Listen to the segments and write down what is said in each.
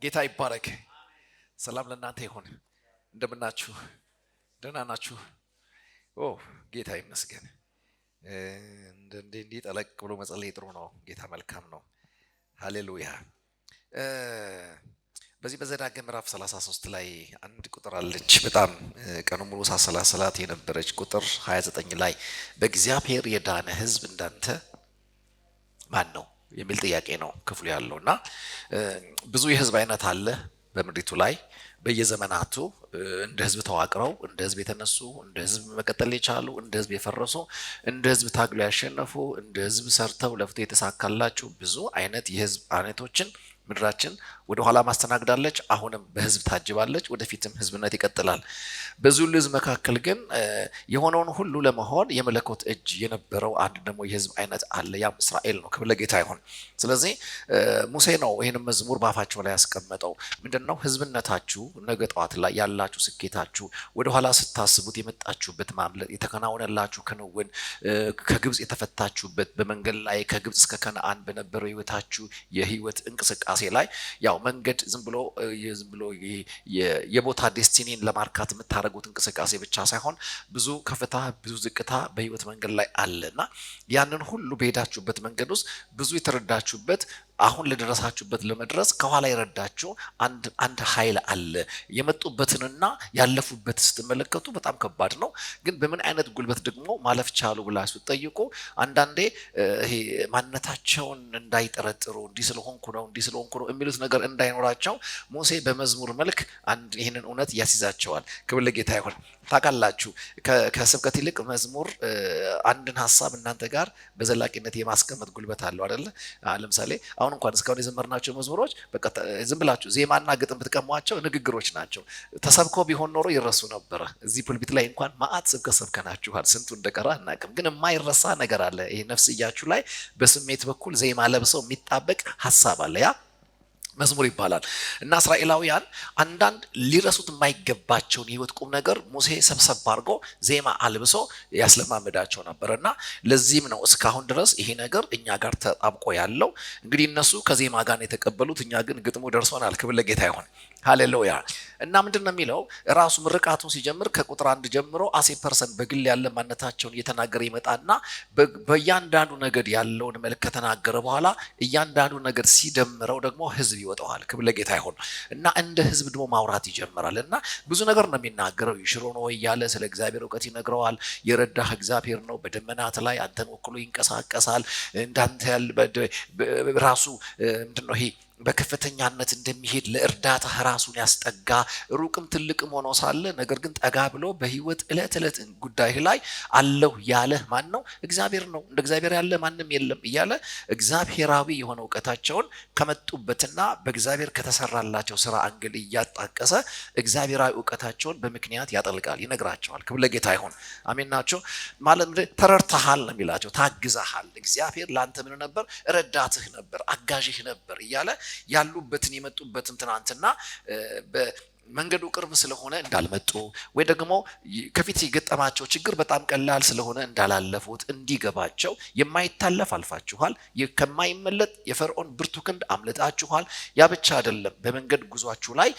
ጌታ ይባረክ። ሰላም ለእናንተ ይሁን። እንደምናችሁ? ደህና ናችሁ? ኦ ጌታ ይመስገን። እንዲህ ጠለቅ ብሎ መጸለይ ጥሩ ነው። ጌታ መልካም ነው። ሃሌሉያ። በዚህ በዘዳግም ምዕራፍ 33 ላይ አንድ ቁጥር አለች። በጣም ቀኑ ሙሉ ሳሰላስላት የነበረች ቁጥር 29 ላይ በእግዚአብሔር የዳነ ሕዝብ እንዳንተ ማን ነው የሚል ጥያቄ ነው ክፍሉ ያለውና ብዙ የሕዝብ አይነት አለ በምድሪቱ ላይ በየዘመናቱ እንደ ሕዝብ ተዋቅረው እንደ ሕዝብ የተነሱ እንደ ሕዝብ መቀጠል የቻሉ እንደ ሕዝብ የፈረሱ እንደ ሕዝብ ታግሎ ያሸነፉ እንደ ሕዝብ ሰርተው ለፍተው የተሳካላቸው ብዙ አይነት የሕዝብ አይነቶችን ምድራችን ወደ ኋላ ማስተናግዳለች። አሁንም በህዝብ ታጅባለች። ወደፊትም ህዝብነት ይቀጥላል። በዚሁ ህዝብ መካከል ግን የሆነውን ሁሉ ለመሆን የመለኮት እጅ የነበረው አንድ ደግሞ የህዝብ አይነት አለ። ያም እስራኤል ነው። ክብር ለጌታ ይሁን። ስለዚህ ሙሴ ነው ይህን መዝሙር ባፋቸው ላይ ያስቀመጠው። ምንድነው ህዝብነታችሁ ነገ ጠዋት ላይ ያላችሁ ስኬታችሁ ወደ ኋላ ስታስቡት የመጣችሁበት ማምለጥ የተከናወነላችሁ ክንውን ከግብጽ የተፈታችሁበት በመንገድ ላይ ከግብጽ እስከ ከነአን በነበረው ህይወታችሁ የህይወት እንቅስቃሴ ላይ ያው መንገድ ዝም ብሎ የቦታ ዴስቲኒን ለማርካት የምታደርጉት እንቅስቃሴ ብቻ ሳይሆን ብዙ ከፍታ ብዙ ዝቅታ በህይወት መንገድ ላይ አለና ያንን ሁሉ በሄዳችሁበት መንገድ ውስጥ ብዙ የተረዳችሁበት አሁን ለደረሳችሁበት ለመድረስ ከኋላ ይረዳችሁ አንድ ኃይል አለ። የመጡበትንና ያለፉበት ስትመለከቱ በጣም ከባድ ነው። ግን በምን አይነት ጉልበት ደግሞ ማለፍ ቻሉ ብላችሁ ጠይቁ። አንዳንዴ ይሄ ማንነታቸውን እንዳይጠረጥሩ እንዲህ ስለሆንኩ ነው የሚሉት ነገር እንዳይኖራቸው ሙሴ በመዝሙር መልክ ይህንን እውነት ያስይዛቸዋል። ክብር ለጌታ ይሁን። ታውቃላችሁ ከስብከት ይልቅ መዝሙር አንድን ሀሳብ እናንተ ጋር በዘላቂነት የማስቀመጥ ጉልበት አለው አይደለ? ለምሳሌ አሁን እንኳን እስካሁን የዘመርናቸው መዝሙሮች በቃ ዝም ብላችሁ ዜማና ግጥም ብትቀሟቸው ንግግሮች ናቸው። ተሰብከው ቢሆን ኖሮ ይረሱ ነበረ። እዚህ ፑልፒት ላይ እንኳን ማአት ስብከት ሰብከናችኋል። ስንቱ እንደቀራ አናውቅም። ግን የማይረሳ ነገር አለ። ይሄ ነፍስያችሁ ላይ በስሜት በኩል ዜማ ለብሰው የሚጣበቅ ሀሳብ አለ። ያ መዝሙር ይባላል። እና እስራኤላውያን አንዳንድ ሊረሱት የማይገባቸውን የህይወት ቁም ነገር ሙሴ ሰብሰብ አድርጎ ዜማ አልብሶ ያስለማመዳቸው ነበር። እና ለዚህም ነው እስካሁን ድረስ ይሄ ነገር እኛ ጋር ተጣብቆ ያለው። እንግዲህ እነሱ ከዜማ ጋር ነው የተቀበሉት፣ እኛ ግን ግጥሙ ደርሶናል። ክብር ለጌታ ይሁን። ሃሌሉያ። እና ምንድን ነው የሚለው ራሱ ምርቃቱን ሲጀምር ከቁጥር 1 ጀምሮ አሴ ፐርሰን በግል ያለ ማንነታቸውን እየተናገረ ይመጣና በእያንዳንዱ ነገድ ያለውን መልክ ከተናገረ በኋላ እያንዳንዱ ነገድ ሲደምረው ደግሞ ህዝብ ይወጣዋል። ክብር ለጌታ ይሁን። እና እንደ ህዝብ ደግሞ ማውራት ይጀምራል። እና ብዙ ነገር ነው የሚናገረው። ይሽሮ ነው እያለ ስለ እግዚአብሔር እውቀት ይነግረዋል። የረዳህ እግዚአብሔር ነው። በደመናት ላይ አንተን ወክሎ ይንቀሳቀሳል። እንዳንተ ያለ ራሱ ምንድነው ይሄ በከፍተኛነት እንደሚሄድ ለእርዳታ ራሱን ያስጠጋ ሩቅም ትልቅም ሆኖ ሳለ ነገር ግን ጠጋ ብሎ በህይወት ዕለት ጉዳይ ላይ አለው ያለ ማን ነው? እግዚአብሔር ነው። እንደ እግዚአብሔር ያለ ማንም የለም እያለ እግዚአብሔራዊ የሆነ እውቀታቸውን ከመጡበትና በእግዚአብሔር ከተሰራላቸው ስራ አንግል እያጣቀሰ እግዚአብሔራዊ እውቀታቸውን በምክንያት ያጠልቃል፣ ይነግራቸዋል። ክብር ለጌታ ይሁን። አሜን ናቸው ማለት ተረድተሃል ነው የሚላቸው። ታግዘሃል። እግዚአብሔር ለአንተ ምን ነበር? ረዳትህ ነበር፣ አጋዥህ ነበር እያለ ያሉበትን የመጡበትን ትናንትና በመንገዱ ቅርብ ስለሆነ እንዳልመጡ ወይ ደግሞ ከፊት የገጠማቸው ችግር በጣም ቀላል ስለሆነ እንዳላለፉት እንዲገባቸው የማይታለፍ አልፋችኋል፣ ከማይመለጥ የፈርዖን ብርቱ ክንድ አምልጣችኋል። ያ ብቻ አይደለም፣ በመንገድ ጉዟችሁ ላይ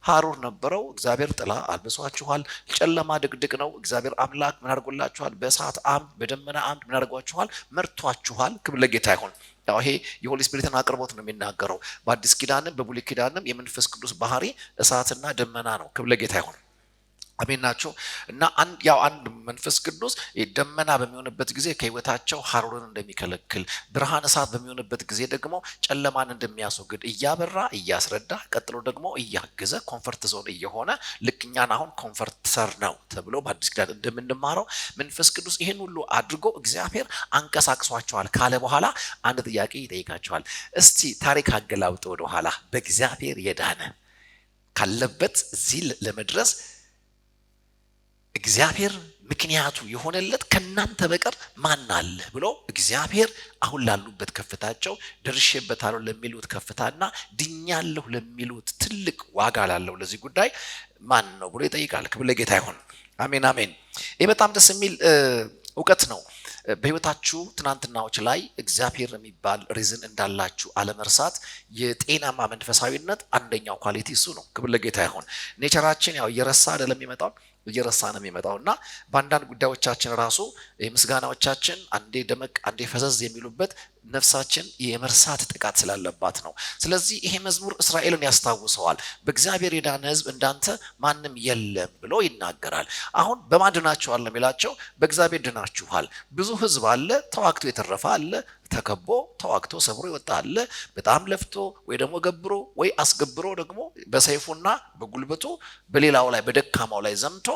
ሐሩር ነበረው፣ እግዚአብሔር ጥላ አልብሷችኋል። ጨለማ ድቅድቅ ነው፣ እግዚአብሔር አምላክ ምን አድርጎላችኋል? በእሳት አምድ በደመና አምድ ምን አድርጓችኋል? መርቷችኋል። ክብር ለጌታ ይሁን። ያው ይሄ የሆሊ ስፒሪትን አቅርቦት ነው የሚናገረው። በአዲስ ኪዳንም በብሉይ ኪዳንም የመንፈስ ቅዱስ ባህሪ እሳትና ደመና ነው። ክብር ለጌታ ይሁን። አሜን ናቸው። እና አንድ መንፈስ ቅዱስ ደመና በሚሆንበት ጊዜ ከህይወታቸው ሐሩርን እንደሚከለክል፣ ብርሃን እሳት በሚሆንበት ጊዜ ደግሞ ጨለማን እንደሚያስወግድ እያበራ እያስረዳ ቀጥሎ ደግሞ እያገዘ ኮንፈርት ዞን እየሆነ ልክኛን አሁን ኮንፈርተር ነው ተብሎ በአዲስ ኪዳን እንደምንማረው መንፈስ ቅዱስ ይህን ሁሉ አድርጎ እግዚአብሔር አንቀሳቅሷቸዋል ካለ በኋላ አንድ ጥያቄ ይጠይቃቸዋል። እስቲ ታሪክ አገላብጦ ወደ ኋላ በእግዚአብሔር የዳነ ካለበት እዚህ ለመድረስ እግዚአብሔር ምክንያቱ የሆነለት ከናንተ በቀር ማን አለ ብሎ እግዚአብሔር አሁን ላሉበት ከፍታቸው ደርሼበታለሁ ለሚሉት ከፍታና ድኛለሁ ለሚሉት ትልቅ ዋጋ ላለው ለዚህ ጉዳይ ማን ነው ብሎ ይጠይቃል። ክብር ለጌታ ይሁን። አሜን አሜን። ይህ በጣም ደስ የሚል እውቀት ነው። በህይወታችሁ ትናንትናዎች ላይ እግዚአብሔር የሚባል ሪዝን እንዳላችሁ አለመርሳት የጤናማ መንፈሳዊነት አንደኛው ኳሊቲ እሱ ነው። ክብር ለጌታ ይሁን። ኔቸራችን ያው እየረሳ አይደለም የሚመጣው እየረሳ ነው የሚመጣውና በአንዳንድ ጉዳዮቻችን ራሱ ምስጋናዎቻችን አንዴ ደመቅ አንዴ ፈዘዝ የሚሉበት ነፍሳችን የመርሳት ጥቃት ስላለባት ነው። ስለዚህ ይሄ መዝሙር እስራኤልን ያስታውሰዋል። በእግዚአብሔር የዳነ ሕዝብ እንዳንተ ማንም የለም ብሎ ይናገራል። አሁን በማን ድናችኋል የሚላቸው በእግዚአብሔር ድናችኋል። ብዙ ሕዝብ አለ፣ ተዋግቶ የተረፈ አለ፣ ተከቦ ተዋግቶ ሰብሮ ይወጣ አለ፣ በጣም ለፍቶ ወይ ደግሞ ገብሮ ወይ አስገብሮ ደግሞ በሰይፉና በጉልበቱ በሌላው ላይ በደካማው ላይ ዘምቶ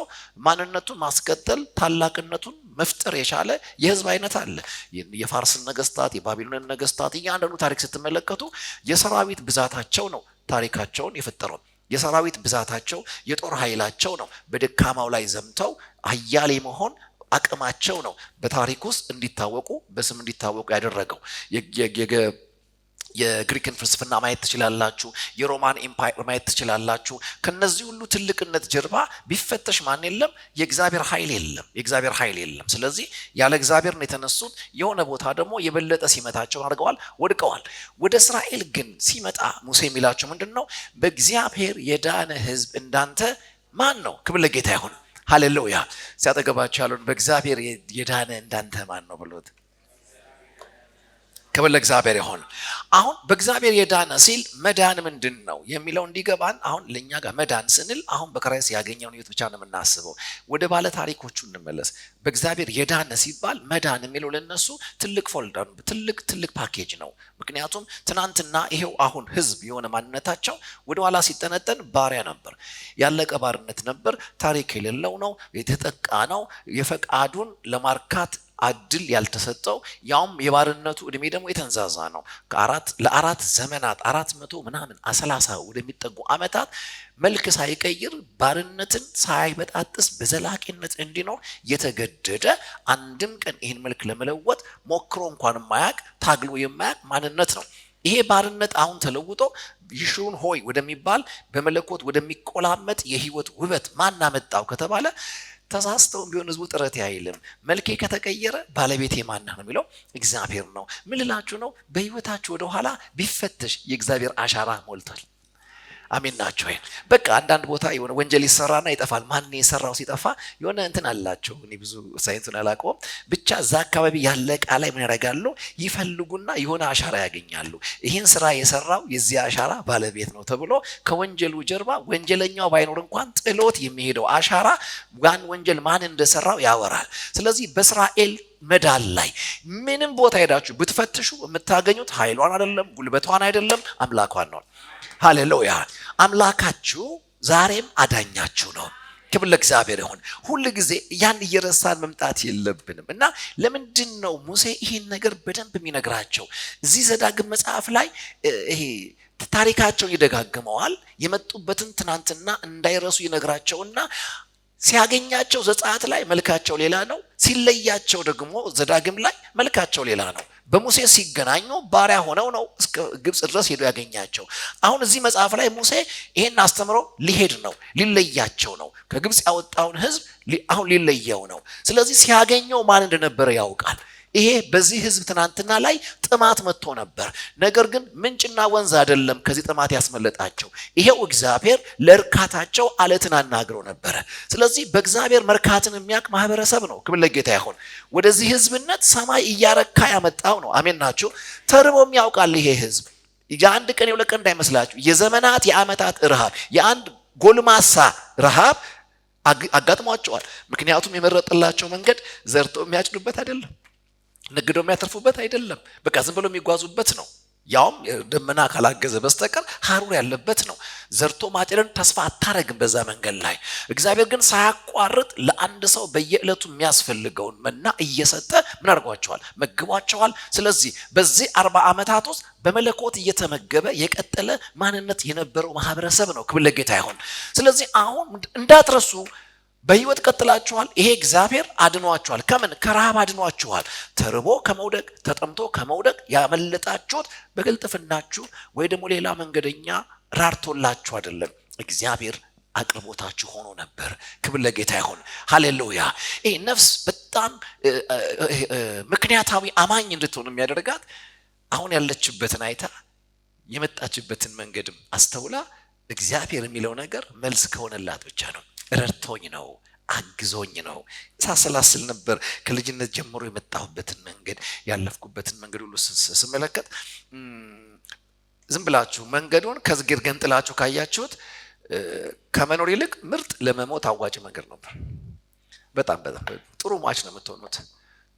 ማንነቱን ማስቀጠል ታላቅነቱን መፍጠር የቻለ የህዝብ አይነት አለ። የፋርስን ነገስታት የባቢሎንን ነገስታት እያንዳንዱ ታሪክ ስትመለከቱ የሰራዊት ብዛታቸው ነው ታሪካቸውን የፈጠረው። የሰራዊት ብዛታቸው የጦር ኃይላቸው ነው በደካማው ላይ ዘምተው ኃያል መሆን አቅማቸው ነው በታሪክ ውስጥ እንዲታወቁ በስም እንዲታወቁ ያደረገው። የግሪክን ፍልስፍና ማየት ትችላላችሁ። የሮማን ኤምፓየር ማየት ትችላላችሁ። ከነዚህ ሁሉ ትልቅነት ጀርባ ቢፈተሽ ማን የለም? የእግዚአብሔር ኃይል የለም። የእግዚአብሔር ኃይል የለም። ስለዚህ ያለ እግዚአብሔር ነው የተነሱት። የሆነ ቦታ ደግሞ የበለጠ ሲመታቸው አድርገዋል፣ ወድቀዋል። ወደ እስራኤል ግን ሲመጣ ሙሴ የሚላቸው ምንድነው? በእግዚአብሔር የዳነ ሕዝብ እንዳንተ ማን ነው? ክብር ለጌታ ይሁን። ሃሌሉያ። ሲያጠገባቸው ያሉን በእግዚአብሔር የዳነ እንዳንተ ማን ነው ብሎት ክብር ለእግዚአብሔር ይሁን። አሁን በእግዚአብሔር የዳነ ሲል መዳን ምንድን ነው የሚለው እንዲገባን አሁን ለኛ ጋር መዳን ስንል አሁን በክርስቶስ ያገኘውን ሕይወት ብቻ ነው የምናስበው። ወደ ባለ ታሪኮቹ እንመለስ። በእግዚአብሔር የዳነ ሲባል መዳን የሚለው ለነሱ ትልቅ ፎልደር ትልቅ ፓኬጅ ነው። ምክንያቱም ትናንትና ይሄው አሁን ህዝብ የሆነ ማንነታቸው ወደ ኋላ ሲጠነጠን ባሪያ ነበር፣ ያለቀ ባርነት ነበር፣ ታሪክ የሌለው ነው፣ የተጠቃ ነው፣ የፈቃዱን ለማርካት አድል ያልተሰጠው ያውም የባርነቱ እድሜ ደግሞ የተንዛዛ ነው። ለአራት ዘመናት 400 ምናምን 30 ወደሚጠጉ ዓመታት መልክ ሳይቀይር ባርነትን ሳይበጣጥስ በዘላቂነት እንዲኖር የተገደደ አንድም ቀን ይህን መልክ ለመለወጥ ሞክሮ እንኳን የማያውቅ ታግሎ የማያውቅ ማንነት ነው። ይሄ ባርነት አሁን ተለውጦ ይሹን ሆይ ወደሚባል በመለኮት ወደሚቆላመጥ የህይወት ውበት ማን አመጣው ከተባለ ተሳስተውም ቢሆን ህዝቡ ጥረት አይልም። መልኬ ከተቀየረ ባለቤቴ ማን ነው የሚለው እግዚአብሔር ነው። ምን ልላችሁ ነው? በህይወታችሁ ወደ ኋላ ቢፈተሽ የእግዚአብሔር አሻራ ሞልቷል። አሜን ናቸው። በቃ አንዳንድ ቦታ የሆነ ወንጀል ይሰራና ይጠፋል። ማን የሰራው ሲጠፋ የሆነ እንትን አላቸው። እኔ ብዙ ሳይንሱን አላውቀውም። ብቻ እዛ አካባቢ ያለ ዕቃ ላይ ምን ያደርጋሉ? ይፈልጉና የሆነ አሻራ ያገኛሉ። ይህን ስራ የሰራው የዚህ አሻራ ባለቤት ነው ተብሎ ከወንጀሉ ጀርባ ወንጀለኛው ባይኖር እንኳን ጥሎት የሚሄደው አሻራ ያን ወንጀል ማን እንደሰራው ያወራል። ስለዚህ በእስራኤል መዳን ላይ ምንም ቦታ ሄዳችሁ ብትፈትሹ የምታገኙት ኃይሏን አይደለም፣ ጉልበቷን አይደለም፣ አምላኳን ነው። ሃሌሉያ። አምላካችሁ ዛሬም አዳኛችሁ ነው። ክብር ለእግዚአብሔር ይሁን። ሁሉ ጊዜ ያን እየረሳን መምጣት የለብንም እና ለምንድን ነው ሙሴ ይህን ነገር በደንብ የሚነግራቸው? እዚህ ዘዳግም መጽሐፍ ላይ ይሄ ታሪካቸውን ይደጋግመዋል። የመጡበትን ትናንትና እንዳይረሱ ይነግራቸውና ሲያገኛቸው ዘጸአት ላይ መልካቸው ሌላ ነው፣ ሲለያቸው ደግሞ ዘዳግም ላይ መልካቸው ሌላ ነው። በሙሴ ሲገናኙ ባሪያ ሆነው ነው እስከ ግብጽ ድረስ ሄዶ ያገኛቸው። አሁን እዚህ መጽሐፍ ላይ ሙሴ ይሄን አስተምሮ ሊሄድ ነው፣ ሊለያቸው ነው። ከግብጽ ያወጣውን ሕዝብ አሁን ሊለየው ነው። ስለዚህ ሲያገኘው ማን እንደነበረ ያውቃል። ይሄ በዚህ ሕዝብ ትናንትና ላይ ጥማት መጥቶ ነበር። ነገር ግን ምንጭና ወንዝ አይደለም ከዚህ ጥማት ያስመለጣቸው። ይሄው እግዚአብሔር ለእርካታቸው አለትን አናግረው ነበረ። ስለዚህ በእግዚአብሔር መርካትን የሚያውቅ ማህበረሰብ ነው። ክብር ለጌታ ይሁን። ወደዚህ ሕዝብነት ሰማይ እያረካ ያመጣው ነው። አሜን ናችሁ። ተርቦም ያውቃል ይሄ ሕዝብ። የአንድ ቀን የሁለት ቀን እንዳይመስላችሁ። የዘመናት የዓመታት ረሃብ፣ የአንድ ጎልማሳ ረሃብ አጋጥሟቸዋል። ምክንያቱም የመረጠላቸው መንገድ ዘርተው የሚያጭዱበት አይደለም፣ ነግደው የሚያተርፉበት አይደለም። በቃ ዝም ብሎ የሚጓዙበት ነው። ያውም ደመና ካላገዘ በስተቀር ሐሩር ያለበት ነው። ዘርቶ ማጨድን ተስፋ አታረግም በዛ መንገድ ላይ። እግዚአብሔር ግን ሳያቋርጥ ለአንድ ሰው በየዕለቱ የሚያስፈልገውን መና እየሰጠ ምን አድርጓቸዋል? መግቧቸዋል። ስለዚህ በዚህ 40 ዓመታት ውስጥ በመለኮት እየተመገበ የቀጠለ ማንነት የነበረው ማህበረሰብ ነው። ክብር ለጌታ ይሁን። ስለዚህ አሁን እንዳትረሱ በህይወት ቀጥላችኋል። ይሄ እግዚአብሔር አድኗችኋል። ከምን? ከረሃብ አድኗችኋል። ተርቦ ከመውደቅ ተጠምቶ ከመውደቅ ያመለጣችሁት በቅልጥፍናችሁ ወይ ደግሞ ሌላ መንገደኛ ራርቶላችሁ አይደለም። እግዚአብሔር አቅርቦታችሁ ሆኖ ነበር። ክብር ለጌታ ይሁን። ሃሌሉያ። ይሄ ነፍስ በጣም ምክንያታዊ አማኝ እንድትሆን የሚያደርጋት አሁን ያለችበትን አይታ የመጣችበትን መንገድም አስተውላ እግዚአብሔር የሚለው ነገር መልስ ከሆነላት ብቻ ነው። ረድቶኝ ነው፣ አግዞኝ ነው። ሳሰላስል ነበር ከልጅነት ጀምሮ የመጣሁበትን መንገድ ያለፍኩበትን መንገድ ሁሉ ስመለከት ዝም ብላችሁ መንገዱን ከዝግር ገንጥላችሁ ካያችሁት ከመኖር ይልቅ ምርጥ ለመሞት አዋጭ መንገድ ነበር። በጣም ጥሩ ሟች ነው የምትሆኑት።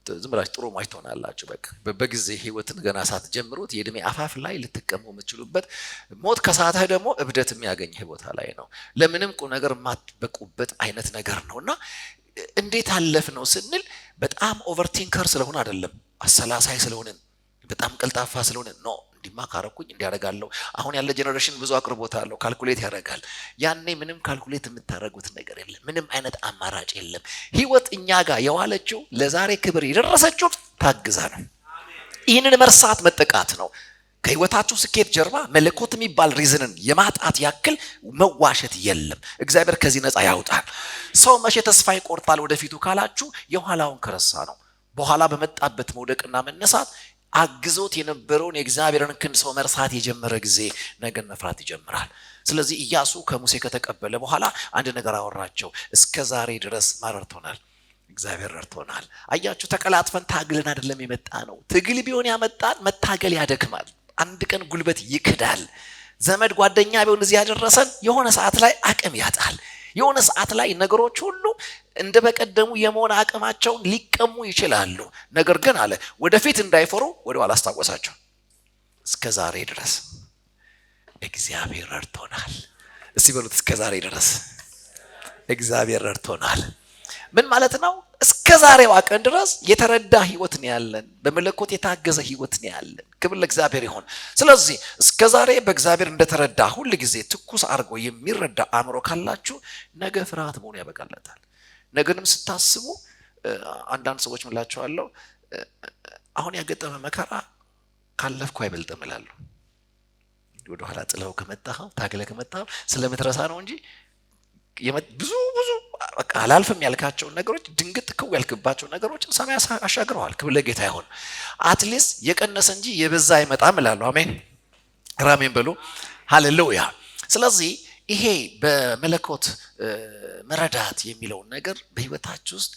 ዝም ብላችሁ ጥሩ ሟች ትሆናላችሁ። በቃ በጊዜ ህይወትን ገና ሳትጀምሩት የእድሜ አፋፍ ላይ ልትቀሙ የምትችሉበት፣ ሞት ከሳተህ ደግሞ እብደት የሚያገኝህ ቦታ ላይ ነው። ለምንም ቁም ነገር የማትበቁበት አይነት ነገር ነውና እንዴት አለፍ ነው ስንል በጣም ኦቨርቲንከር ስለሆነ አይደለም፣ አሰላሳይ ስለሆነ በጣም ቀልጣፋ ስለሆነ ነው። እንዲማ ካረኩኝ እንዲያደርጋለሁ። አሁን ያለ ጄነሬሽን ብዙ አቅርቦት አለው፣ ካልኩሌት ያደርጋል። ያኔ ምንም ካልኩሌት የምታደርጉት ነገር የለም፣ ምንም አይነት አማራጭ የለም። ህይወት እኛ ጋር የዋለችው ለዛሬ ክብር የደረሰችው ታግዛ ነው። ይህንን መርሳት መጠቃት ነው። ከህይወታችሁ ስኬት ጀርባ መለኮት የሚባል ሪዝንን የማጣት ያክል መዋሸት የለም። እግዚአብሔር ከዚህ ነፃ ያውጣል። ሰው መቼ ተስፋ ይቆርጣል ወደፊቱ ካላችሁ የኋላውን ከረሳ ነው። በኋላ በመጣበት መውደቅና መነሳት አግዞት የነበረውን የእግዚአብሔርን ክንድ ሰው መርሳት የጀመረ ጊዜ ነገን መፍራት ይጀምራል። ስለዚህ ኢያሱ ከሙሴ ከተቀበለ በኋላ አንድ ነገር አወራቸው። እስከ ዛሬ ድረስ ማረርቶናል፣ እግዚአብሔር ረድቶናል። አያችሁ፣ ተቀላጥፈን ታግለን አይደለም የመጣ ነው። ትግል ቢሆን ያመጣን መታገል ያደክማል። አንድ ቀን ጉልበት ይክዳል። ዘመድ ጓደኛ ቢሆን እዚህ ያደረሰን የሆነ ሰዓት ላይ አቅም ያጣል። የሆነ ሰዓት ላይ ነገሮች ሁሉ እንደ በቀደሙ የመሆን አቅማቸውን ሊቀሙ ይችላሉ። ነገር ግን አለ ወደፊት እንዳይፈሩ ወደ ኋላ አስታወሳቸው። እስከ ዛሬ ድረስ እግዚአብሔር ረድቶናል። እስቲ በሉት፣ እስከ ዛሬ ድረስ እግዚአብሔር ረድቶናል። ምን ማለት ነው? እስከ ዛሬዋ ቀን ድረስ የተረዳ ህይወት ነው ያለን፣ በመለኮት የታገዘ ህይወት ነው ያለን። ክብር ለእግዚአብሔር ይሁን። ስለዚህ እስከ ዛሬ በእግዚአብሔር እንደተረዳ ሁል ጊዜ ትኩስ አድርጎ የሚረዳ አእምሮ ካላችሁ ነገ ፍርሃት መሆኑ ያበቃለታል። ነገንም ስታስቡ አንዳንድ ሰዎች ምላቸዋለሁ፣ አሁን ያገጠመ መከራ ካለፍኩ አይበልጥም እላለሁ። ወደ ኋላ ጥለው ከመጣኸው ታግለ ከመጣኸው ስለምትረሳ ነው እንጂ ብዙ በቃ አላልፍም ያልካቸው ነገሮች ድንግጥ ከው ያልክባቸው ነገሮች ሰማይ አሻግረዋል። ክብር ለጌታ ይሁን። አትሊስት የቀነሰ እንጂ የበዛ አይመጣም እላለሁ። አሜን ራሜን በሉ። ሃሌሉያ። ስለዚህ ይሄ በመለኮት መረዳት የሚለውን ነገር በህይወታችሁ ውስጥ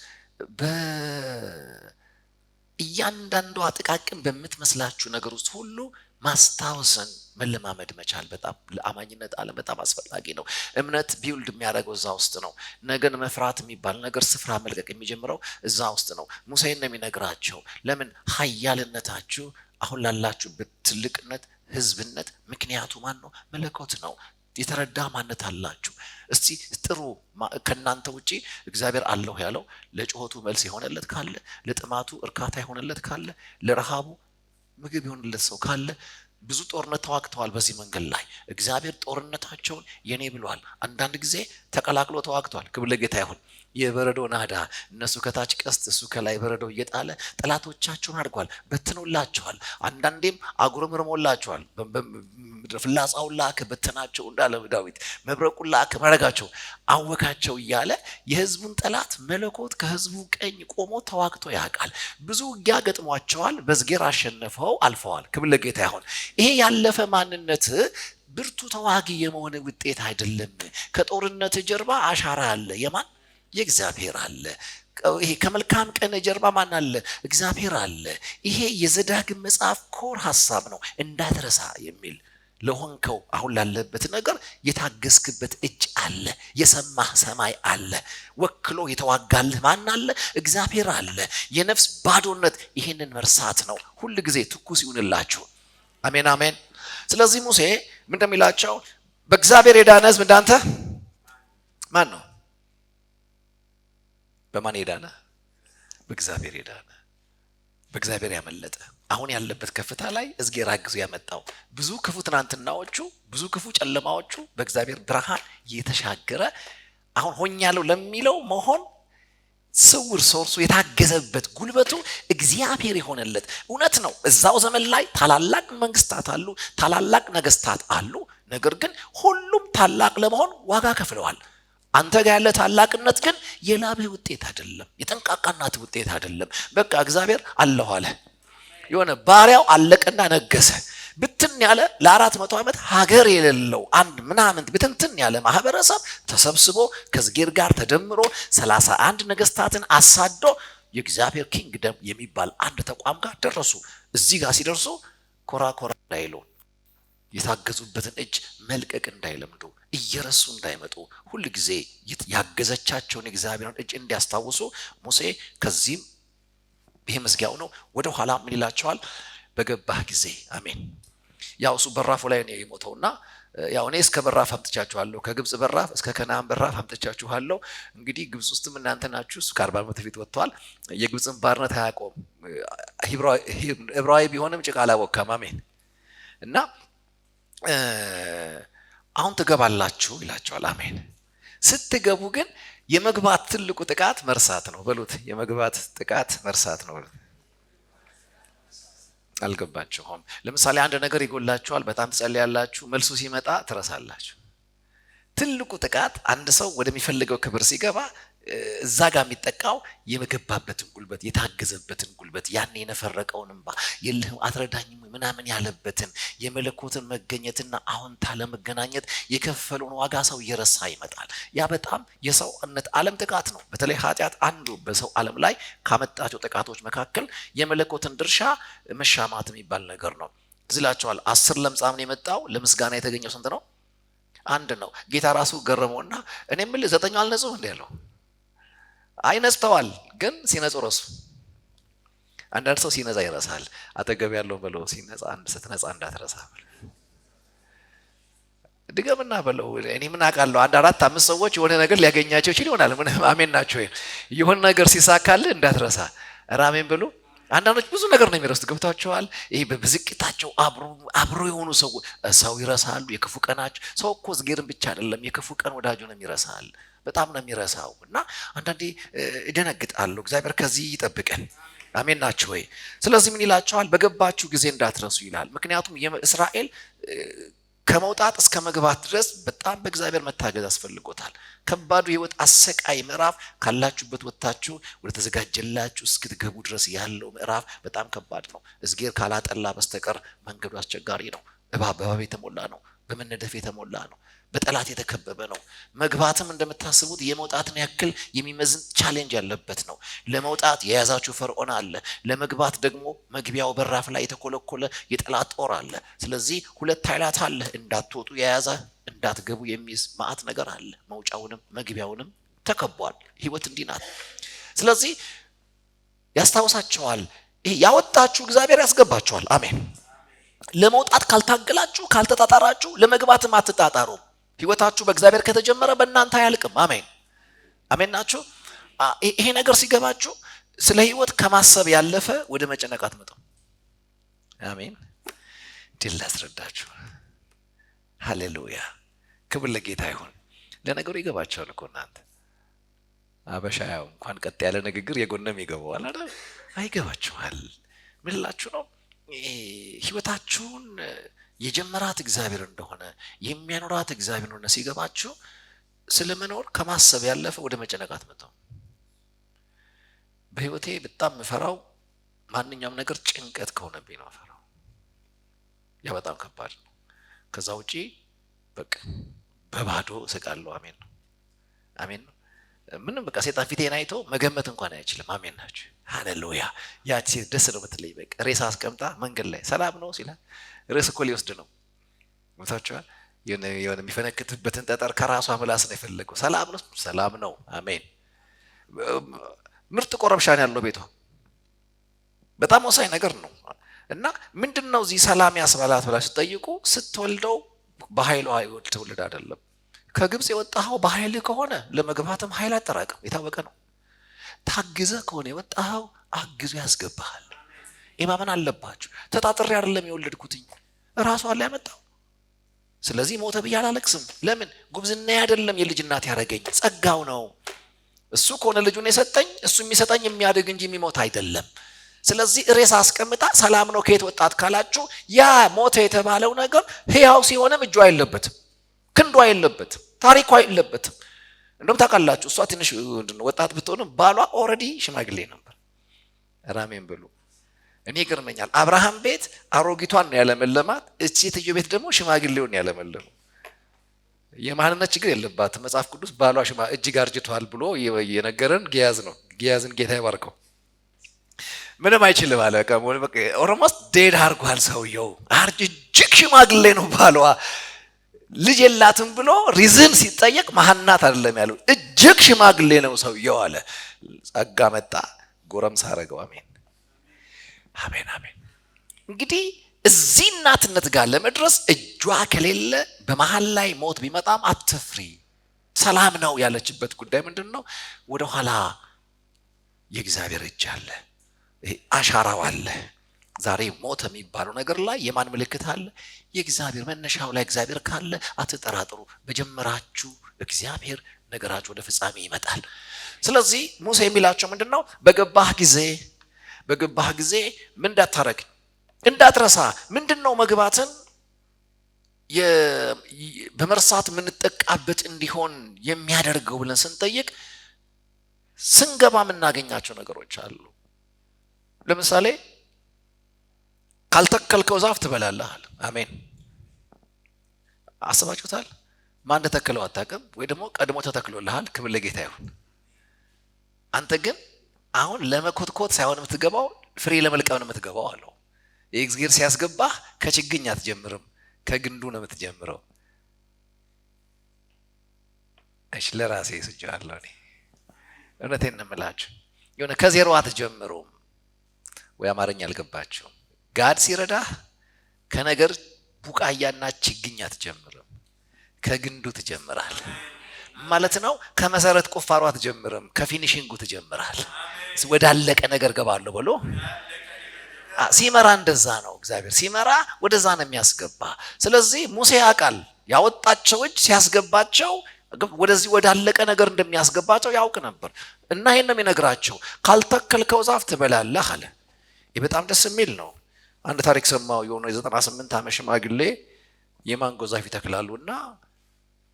በእያንዳንዱ ጥቃቅን በምትመስላችሁ ነገር ውስጥ ሁሉ ማስታወስን መለማመድ መቻል በጣም ለአማኝነት ዓለም በጣም አስፈላጊ ነው። እምነት ቢውልድ የሚያደርገው እዛ ውስጥ ነው። ነገን መፍራት የሚባል ነገር ስፍራ መልቀቅ የሚጀምረው እዛ ውስጥ ነው። ሙሴን ነው የሚነግራቸው። ለምን ኃያልነታችሁ አሁን ላላችሁበት ትልቅነት፣ ህዝብነት ምክንያቱ ማን ነው? መለኮት ነው። የተረዳ ማንነት አላችሁ። እስቲ ጥሩ ከናንተ ውጪ እግዚአብሔር አለሁ ያለው ለጮኸቱ መልስ የሆነለት ካለ፣ ለጥማቱ እርካታ የሆነለት ካለ፣ ለረሃቡ ምግብ የሆነለት ሰው ካለ፣ ብዙ ጦርነት ተዋግተዋል በዚህ መንገድ ላይ። እግዚአብሔር ጦርነታቸውን የኔ ብሏል። አንዳንድ ጊዜ ተቀላቅሎ ተዋግቷል። ክብር ለጌታ ይሁን። የበረዶ ናዳ፣ እነሱ ከታች ቀስት፣ እሱ ከላይ በረዶ እየጣለ ጠላቶቻቸውን አድርጓል፣ በትኖላቸዋል። አንዳንዴም አጉረምርሞላቸዋል። ፍላጻውን ላከ በተናቸው እንዳለ ዳዊት፣ መብረቁን ላከ ማረጋቸው፣ አወካቸው እያለ የህዝቡን ጠላት መለኮት ከህዝቡ ቀኝ ቆሞ ተዋግቶ ያውቃል። ብዙ ውጊያ ገጥሟቸዋል። በዝጌር አሸነፈው አልፈዋል። ክብር ለጌታ ይሁን። ይሄ ያለፈ ማንነት ብርቱ ተዋጊ የመሆን ውጤት አይደለም። ከጦርነት ጀርባ አሻራ አለ። የማን? የእግዚአብሔር አለ። ይሄ ከመልካም ቀን ጀርባ ማን አለ? እግዚአብሔር አለ። ይሄ የዘዳግም መጽሐፍ ኮር ሐሳብ ነው እንዳትረሳ የሚል። ለሆንከው አሁን ላለበት ነገር የታገስክበት እጅ አለ። የሰማህ ሰማይ አለ። ወክሎ የተዋጋልህ ማን አለ? እግዚአብሔር አለ። የነፍስ ባዶነት ይሄንን መርሳት ነው። ሁል ጊዜ ትኩስ ይሁንላችሁ። አሜን አሜን። ስለዚህ ሙሴ ምን እንደሚላቸው በእግዚአብሔር የዳነ ህዝብ እንዳንተ ማን ነው? በማን የዳነ? በእግዚአብሔር የዳነ፣ በእግዚአብሔር ያመለጠ፣ አሁን ያለበት ከፍታ ላይ እዝጌር አግዞ ያመጣው ብዙ ክፉ ትናንትናዎቹ፣ ብዙ ክፉ ጨለማዎቹ በእግዚአብሔር ብርሃን የተሻገረ አሁን ሆኛለሁ ለሚለው መሆን ስውር ሶርሱ የታገዘበት ጉልበቱ እግዚአብሔር የሆነለት እውነት ነው። እዛው ዘመን ላይ ታላላቅ መንግስታት አሉ፣ ታላላቅ ነገስታት አሉ። ነገር ግን ሁሉም ታላቅ ለመሆን ዋጋ ከፍለዋል። አንተ ጋር ያለ ታላቅነት ግን የላብህ ውጤት አይደለም፣ የጠንቃቃናት ውጤት አይደለም። በቃ እግዚአብሔር አለሁ አለ። የሆነ ባሪያው አለቀና ነገሰ። ብትን ያለ ለ400 ዓመት ሀገር የሌለው አንድ ምናምን ብትንትን ያለ ማህበረሰብ ተሰብስቦ ከዝጌር ጋር ተደምሮ 31 ነገስታትን አሳዶ የእግዚአብሔር ኪንግደም የሚባል አንድ ተቋም ጋር ደረሱ። እዚህ ጋር ሲደርሱ ኮራ እንዳይሉ፣ የታገዙበትን እጅ መልቀቅ እንዳይለምዱ፣ እየረሱ እንዳይመጡ፣ ሁሉ ጊዜ ያገዘቻቸውን የእግዚአብሔርን እጅ እንዲያስታውሱ ሙሴ ከዚህም ይሄ መዝጊያው ነው። ወደ ኋላ ምን ይላቸዋል? በገባህ ጊዜ አሜን። ያው እሱ በራፉ ላይ ነው የሞተውና ያው እኔ እስከ በራፍ አምጥቻችኋለሁ፣ ከግብጽ በራፍ እስከ ከነዓን በራፍ አምጥቻችኋለሁ። እንግዲህ ግብጽ ውስጥም እናንተ ናችሁ። ከ40 ዓመት በፊት ወጥቷል። የግብጽን ባርነት አያቆም። ዕብራዊ ቢሆንም ጭቃ አላቦካም። አሜን። እና አሁን ትገባላችሁ ይላቸዋል። አሜን። ስትገቡ ግን የመግባት ትልቁ ጥቃት መርሳት ነው በሉት። የመግባት ጥቃት መርሳት ነው። አልገባችሁም? ለምሳሌ አንድ ነገር ይጎላችኋል፣ በጣም ትጸልያላችሁ፣ መልሱ ሲመጣ ትረሳላችሁ። ትልቁ ጥቃት አንድ ሰው ወደሚፈልገው ክብር ሲገባ እዛ ጋር የሚጠቃው የመገባበትን ጉልበት፣ የታገዘበትን ጉልበት፣ ያን የነፈረቀውን እንባ፣ የለህም አትረዳኝም ምናምን ያለበትን የመለኮትን መገኘትና አሁንታ ለመገናኘት የከፈለውን ዋጋ ሰው እየረሳ ይመጣል። ያ በጣም የሰውነት ዓለም ጥቃት ነው። በተለይ ኃጢአት አንዱ በሰው ዓለም ላይ ካመጣቸው ጥቃቶች መካከል የመለኮትን ድርሻ መሻማት የሚባል ነገር ነው። ዝላቸዋል 10 ለምጻም ነው የመጣው። ለምስጋና የተገኘው ስንት ነው? አንድ ነው። ጌታ ራሱ ገረመውና እኔ ምን 9 አልነጹም እንዴ ያለው አይነጽተዋል፣ ግን ሲነጹ ረሱ። አንዳንድ ሰው ሲነጻ ይረሳል። አጠገብ ያለው በለው ሲነጻ አንድ ስትነጻ እንዳትረሳ ድገምና በለው። እኔ ምን አውቃለሁ 1 4 5 ሰዎች የሆነ ነገር ሊያገኛቸው ይችል ይሆናል። ምን አሜን ናቸው። የሆነ ነገር ሲሳካል እንዳትረሳ ራሜን ብሎ አንዳንዶች ብዙ ነገር ነው የሚረሱት። ገብታቸዋል። ይሄ በዝቅታቸው አብሮ የሆኑ ሰው ይረሳሉ። የክፉ ቀናቸው ሰው እኮ ዝጌርን ብቻ አይደለም የክፉ ቀን ወዳጁንም ይረሳል። በጣም ነው የሚረሳው። እና አንዳንዴ እደነግጣለሁ። እግዚአብሔር ከዚህ ይጠብቀን። አሜን ናችሁ ወይ? ስለዚህ ምን ይላቸዋል? በገባችሁ ጊዜ እንዳትረሱ ይላል። ምክንያቱም እስራኤል ከመውጣት እስከ መግባት ድረስ በጣም በእግዚአብሔር መታገዝ አስፈልጎታል። ከባዱ የህይወት አሰቃይ ምዕራፍ ካላችሁበት ወጥታችሁ ወደ ተዘጋጀላችሁ እስክትገቡ ድረስ ያለው ምዕራፍ በጣም ከባድ ነው። እዝጌር ካላጠላ በስተቀር መንገዱ አስቸጋሪ ነው። እባብ የተሞላ ነው። በመነደፍ የተሞላ ነው። በጠላት የተከበበ ነው። መግባትም እንደምታስቡት የመውጣትን ያክል የሚመዝን ቻሌንጅ ያለበት ነው። ለመውጣት የያዛችሁ ፈርዖን አለ፣ ለመግባት ደግሞ መግቢያው በራፍ ላይ የተኮለኮለ የጠላት ጦር አለ። ስለዚህ 2 ኃይላት አለ። እንዳትወጡ የያዘ እንዳትገቡ የሚይዝ ማዕት ነገር አለ። መውጫውንም መግቢያውንም ተከቧል። ህይወት እንዲህ ናት። ስለዚህ ያስታውሳቸዋል። ይሄ ያወጣችሁ እግዚአብሔር ያስገባችኋል። አሜን። ለመውጣት ካልታገላችሁ ካልተጣጣራችሁ ለመግባትም አትጣጣሩ። ህይወታችሁ በእግዚአብሔር ከተጀመረ በእናንተ አያልቅም። አሜን አሜን ናችሁ። ይሄ ነገር ሲገባችሁ ስለ ህይወት ከማሰብ ያለፈ ወደ መጨነቅ አትመጡም። አሜን። ድል ላስረዳችሁ። ሃሌሉያ ክብር ለጌታ ይሁን። ለነገሩ ይገባችኋል እኮ እናንተ አበሻው እንኳን ቀጥ ያለ ንግግር የጎነም ይገባዋል አይደል? አይገባችኋል። ምን ላችሁ ነው? ህይወታችሁን የጀመራት እግዚአብሔር እንደሆነ የሚያኖራት እግዚአብሔር እንደሆነ ሲገባችሁ ስለመኖር ከማሰብ ያለፈ ወደ መጨነቅ አትመጡም። በህይወቴ በጣም ምፈራው ማንኛውም ነገር ጭንቀት ከሆነብኝ ነው ፈራው። ያ በጣም ከባድ ነው። ከዛ ውጪ በቃ በባዶ ስቃለሁ። አሜን ነው አሜን ነው። ምንም በቃ ሰይጣን ፊቴን አይቶ መገመት እንኳን አይችልም። አሜን ናችሁ። ሃሌሉያ። ያቺ ደስ ነው የምትለኝ። በቃ ሬሳ አስቀምጣ መንገድ ላይ ሰላም ነው ሲላ ሬስ እኮ ሊወስድ ነው። ምታችኋል። የሆነ የሚፈነክትበትን ጠጠር ከራሷ ምላስ ነው የፈለገው። ሰላም ነው። አሜን። ምርጥ ቆረብሻን ያለው ቤቷ በጣም ወሳኝ ነገር ነው። እና ምንድነው እዚህ ሰላም ያስባላት ብላችሁ ስትጠይቁ ስትወልደው በኃይሏ ትውልድ አይደለም። ከግብጽ የወጣኸው በኃይል ከሆነ ለመግባትም ኃይል አጠራቅም የታወቀ ነው። ታግዘ ከሆነ የወጣኸው አግዞ ያስገባሃል። ኢማመን አለባችሁ። ተጣጥሬ አይደለም የወለድኩትኝ ራሱ አለ ያመጣው። ስለዚህ ሞተ ብዬ አላለቅስም። ለምን? ጉብዝና አይደለም የልጅ እናት ያረገኝ ጸጋው ነው። እሱ ከሆነ ልጁን የሰጠኝ እሱ የሚሰጠኝ የሚያድግ እንጂ የሚሞት አይደለም። ስለዚህ ሬሳ አስቀምጣ ሰላም ነው ከየት ወጣት ካላችሁ ያ ሞተ የተባለው ነገር ሕያው ሲሆንም እጁ አይለበትም፣ ክንዱ አይለበትም፣ ታሪኩ አይለበትም። እንደውም ታውቃላችሁ እሷ ትንሽ ወጣት ብትሆንም ባሏ ኦልሬዲ ሽማግሌ ነበር። ራሜን ብሉ። እኔ ይገርመኛል። አብርሃም ቤት አሮጊቷን ነው ያለመለማት፣ እቺ ሴትዮ ቤት ደግሞ ሽማግሌውን ያለመለሙ። የማንነት ችግር የለባትም። መጽሐፍ ቅዱስ ባሏ እጅግ አርጅቷል ብሎ የነገረን ጊያዝ ነው። ጊያዝን ጌታ ይባርከው። ምንም አይችልም አለ። ኦልሞስት ዴድ አድርጓል ሰውየው። እጅግ ሽማግሌ ነው ባሏ። ልጅ የላትም ብሎ ሪዝን ሲጠየቅ መሀናት አይደለም ያለው፣ እጅግ ሽማግሌ ነው ሰውየው አለ። ጸጋ መጣ፣ ጎረምሳ አረገው። አሜን አሜን አሜን። እንግዲህ እዚህ እናትነት ጋር ለመድረስ እጇ ከሌለ በመሀል ላይ ሞት ቢመጣም አትፍሪ፣ ሰላም ነው ያለችበት ጉዳይ ምንድን ነው? ወደኋላ የእግዚአብሔር እጅ አለ፣ አሻራው አለ። ዛሬ ሞት የሚባለው ነገር ላይ የማን ምልክት አለ? የእግዚአብሔር። መነሻው ላይ እግዚአብሔር ካለ አትጠራጥሩ። በጀመራችሁ እግዚአብሔር ነገራችሁ ወደ ፍጻሜ ይመጣል። ስለዚህ ሙሴ የሚላቸው ምንድን ነው? በገባህ ጊዜ ምን እንዳታረግ እንዳትረሳ። ምንድን ነው መግባትን በመርሳት የምንጠቃበት እንዲሆን የሚያደርገው ብለን ስንጠይቅ ስንገባ የምናገኛቸው ነገሮች አሉ። ለምሳሌ ካልተከልከው ዛፍ ትበላለህ። አሜን። አስባችሁታል? ማን እንደተከለው አታውቅም፣ ወይ ደግሞ ቀድሞ ተተክሎልሃል። ክብር ለጌታ ይሁን። አንተ ግን አሁን ለመኮትኮት ሳይሆን የምትገባው ፍሬ ለመልቀም ነው የምትገባው አለው። የእግዚአብሔር ሲያስገባህ ከችግኝ አትጀምርም፣ ከግንዱ ነው የምትጀምረው። እሺ ለራሴ ስጃለሁ። እኔ እውነቴን ነው የምላችሁ፣ የሆነ ከዜሮ አትጀምሩም። ወይ አማርኛ አልገባችሁም? ጋድ ሲረዳህ ከነገር ቡቃያና ችግኝ አትጀምርም፣ ከግንዱ ትጀምራል ማለት ነው። ከመሰረት ቁፋሮ አትጀምርም፣ ከፊኒሺንጉ ትጀምራል። ወዳለቀ ነገር ገባለሁ ብሎ ሲመራ እንደዛ ነው። እግዚአብሔር ሲመራ ወደዛ ነው የሚያስገባ። ስለዚህ ሙሴ ያውቃል፣ ያወጣቸው እጅ ሲያስገባቸው ወደዚህ ወዳለቀ ነገር እንደሚያስገባቸው ያውቅ ነበር። እና ይሄን ነው የሚነግራቸው፣ ካልተከልከው ዛፍ ትበላለህ አለ። ይህ በጣም ደስ የሚል ነው። አንድ ታሪክ ሰማው። የሆነ የ98 ዓመት ሽማግሌ የማንጎ ዛፍ ይተክላሉና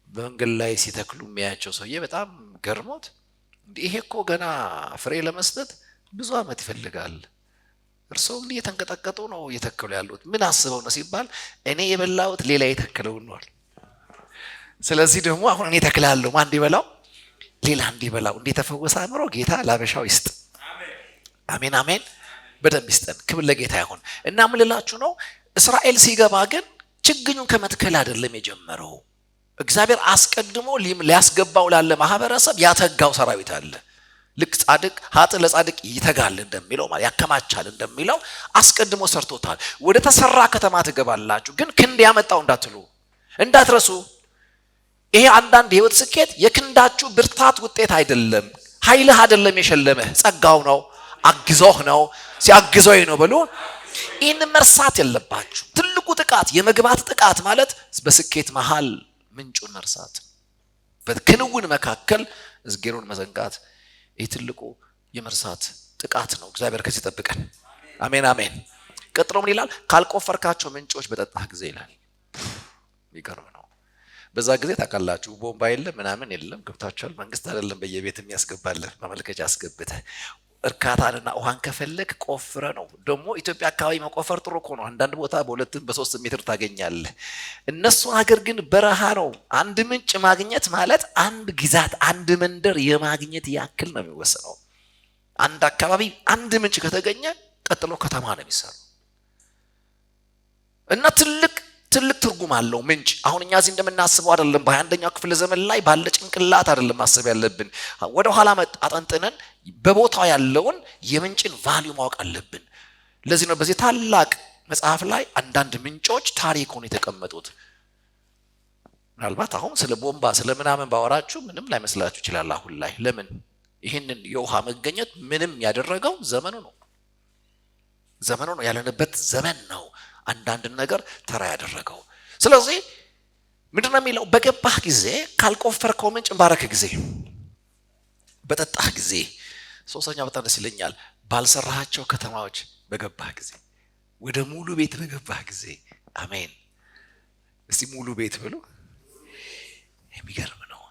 በመንገድ ላይ ሲተክሉ የሚያያቸው ሰውዬ በጣም ገርሞት፣ ይሄ እኮ ገና ፍሬ ለመስጠት ብዙ ዓመት ይፈልጋል፣ እርስዎ ግን እየተንቀጠቀጡ ነው እየተከሉ ያሉት፣ ምን አስበው ነው ሲባል፣ እኔ የበላሁት ሌላ የተከለው ነው። ስለዚህ ደግሞ አሁን እኔ ተክላለሁ፣ ማን እንዲበላው? ሌላ እንዲበላው። እንደተፈወሰ አእምሮ ጌታ ላበሻው ይስጥ። አሜን አሜን። በደንብ ይስጠን። ክብር ለጌታ ይሁን። እና ምን ልላችሁ ነው? እስራኤል ሲገባ ግን ችግኙን ከመትከል አይደለም የጀመረው። እግዚአብሔር አስቀድሞ ሊያስገባው ላለ ማህበረሰብ ያተጋው ሰራዊት አለ። ልክ ጻድቅ ኃጥእ ለጻድቅ ይተጋል እንደሚለው ማለት ያከማቻል እንደሚለው አስቀድሞ ሰርቶታል። ወደ ተሰራ ከተማ ትገባላችሁ፣ ግን ክንድ ያመጣው እንዳትረሱ። ይሄ አንዳንድ የህይወት ስኬት የክንዳችሁ ብርታት ውጤት አይደለም። ኃይልህ አይደለም የሸለመህ፣ ጸጋው ነው፣ አግዞህ ነው፣ ሲያግዞኝ ነው ብሎ ይህን መርሳት የለባችሁ። ትልቁ ጥቃት የመግባት ጥቃት ማለት በስኬት መሃል ምንጩን መርሳት፣ በክንውን መካከል እዝጌሩን መዘንጋት። ይህ ትልቁ የመርሳት ጥቃት ነው። እግዚአብሔር ከዚህ ይጠብቀን። አሜን አሜን። ቀጥሎ ምን ይላል? ካልቆፈርካቸው ምንጮች በጠጣህ ጊዜ ይላል። ይገርም ነው። በዛ ጊዜ ታውቃላችሁ ቦምባ የለም ምናምን የለም። ገብታችኋል? መንግስት አይደለም በየቤት የሚያስገባልህ ማመልከቻ አስገብተህ እርካታንና ውሃን ከፈለክ ቆፍረ ነው። ደግሞ ኢትዮጵያ አካባቢ መቆፈር ጥሩ እኮ ነው። አንዳንድ ቦታ በ2 በ3 ሜትር ታገኛለህ። እነሱ ሀገር ግን በረሃ ነው። አንድ ምንጭ ማግኘት ማለት አንድ ግዛት፣ አንድ መንደር የማግኘት ያክል ነው የሚወሰነው። አንድ አካባቢ አንድ ምንጭ ከተገኘ ቀጥሎ ከተማ ነው የሚሰራው እና ትልቅ ትርጉም አለው ምንጭ። አሁን እኛ እዚህ እንደምናስበው አይደለም። በ21ኛው ክፍለ ዘመን ላይ ባለ ጭንቅላት አይደለም ማሰብ ያለብን። ወደ ኋላ አጠንጥነን በቦታው ያለውን የምንጭን ቫልዩ ማወቅ አለብን። ለዚህ ነው በዚህ ታላቅ መጽሐፍ ላይ አንዳንድ ምንጮች ታሪክ ሆነው የተቀመጡት። ምናልባት አሁን ስለ ቦምባ ስለ ምናምን ባወራችሁ ምንም ላይመስላችሁ ይችላል። አሁን ላይ ለምን ይህንን የውሃ መገኘት ምንም ያደረገው ዘመኑ ነው ያለንበት ዘመን ነው አንዳንድ ነገር ተራ ያደረገው። ስለዚህ ምንድነው የሚለው? በገባህ ጊዜ፣ ካልቆፈርከው ምንጭ ባረክ ጊዜ፣ በጠጣህ ጊዜ። ሶስተኛው በጣም ደስ ይለኛል። ባልሰራሃቸው ከተማዎች በገባህ ጊዜ፣ ወደ ሙሉ ቤት በገባህ ጊዜ። አሜን። እስቲ ሙሉ ቤት ብሎ የሚገርም ነው።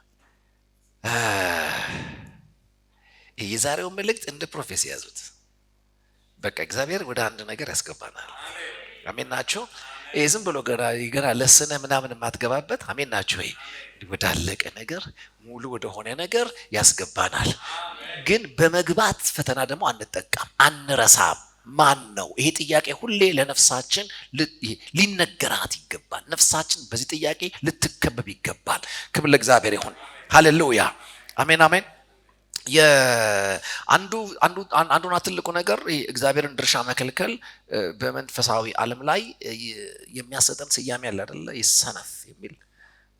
የዛሬው መልእክት እንደ ፕሮፌሲ ያዙት። በቃ እግዚአብሔር ወደ አንድ ነገር ያስገባናል። አሜን ናችሁ? ዝም ብሎ ገና ለስነ ምናምን የማትገባበት አሜን ናችሁ? ወደ አለቀ ነገር ሙሉ ወደ ሆነ ነገር ያስገባናል። ግን በመግባት ፈተና ደግሞ አንጠቃም፣ አንረሳም። ማን ነው? ይሄ ጥያቄ ሁሌ ለነፍሳችን ሊነገራት ይገባል። ነፍሳችን በዚህ ጥያቄ ልትከበብ ይገባል። ክብር ለእግዚአብሔር ይሁን። ሃሌሉያ አሜን አሜን። አንዱና ትልቁ ነገር እግዚአብሔርን ድርሻ መከልከል በመንፈሳዊ ዓለም ላይ የሚያሰጠን ስያሜ አለ አይደለ? ሰነፍ የሚል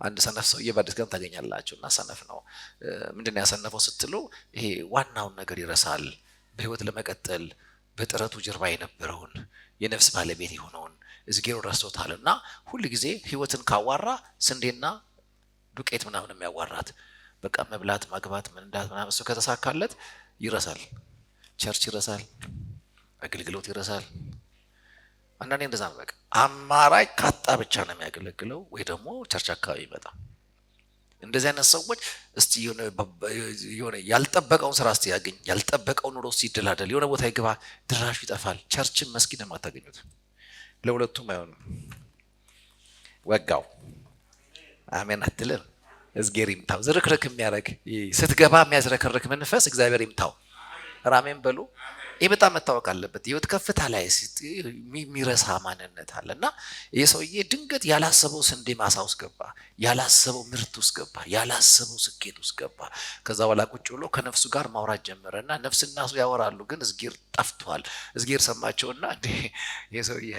አንድ ሰነፍ ሰውዬ በአዲስ ኪዳን ታገኛላችሁ። እና ሰነፍ ነው። ምንድነው ያሰነፈው ስትሉ ይሄ ዋናውን ነገር ይረሳል። በህይወት ለመቀጠል በጥረቱ ጀርባ የነበረውን የነፍስ ባለቤት የሆነውን እግዚአብሔር ረስቶታል። እና ሁሉ ጊዜ ህይወትን ካዋራ ስንዴና ዱቄት ምናምን የሚያዋራት በቃ መብላት ማግባት መንዳት ምናምን እሱ ከተሳካለት ይረሳል። ቸርች ይረሳል፣ አገልግሎት ይረሳል። አንዳንዴ እንደዛ ነው። በቃ አማራጭ ካጣ ብቻ ነው የሚያገለግለው ወይ ደግሞ ቸርች አካባቢ ይመጣ። እንደዚህ አይነት ሰዎች እስቲ የሆነ ያልጠበቀውን ስራ እስቲ ያገኝ፣ ያልጠበቀውን ኑሮ እስቲ ይደላደል፣ የሆነ ቦታ ይገባ፣ ድራሹ ይጠፋል። ቸርችን መስጊድም አታገኙት። ለሁለቱም አይሆንም። ወጋው አሜን አትልም። እግዚአብሔር ይምታው። ዝርክርክ የሚያደርግ ስትገባ የሚያዝረከርክ መንፈስ እግዚአብሔር ይምታው። ራሜን በሉ። ይህ በጣም መታወቅ አለበት። ህይወት ከፍታ ላይ የሚረሳ ማንነት አለ እና ይህ ሰውዬ ድንገት ያላሰበው ስንዴ ማሳ ውስጥ ገባ፣ ያላሰበው ምርት ውስጥ ገባ፣ ያላሰበው ስኬት ውስጥ ገባ። ከዛ በኋላ ቁጭ ብሎ ከነፍሱ ጋር ማውራት ጀመረ እና ነፍስና እሱ ያወራሉ፣ ግን እግዚአብሔር ጠፍቷል። እግዚአብሔር ሰማቸውና ይህ ሰውዬ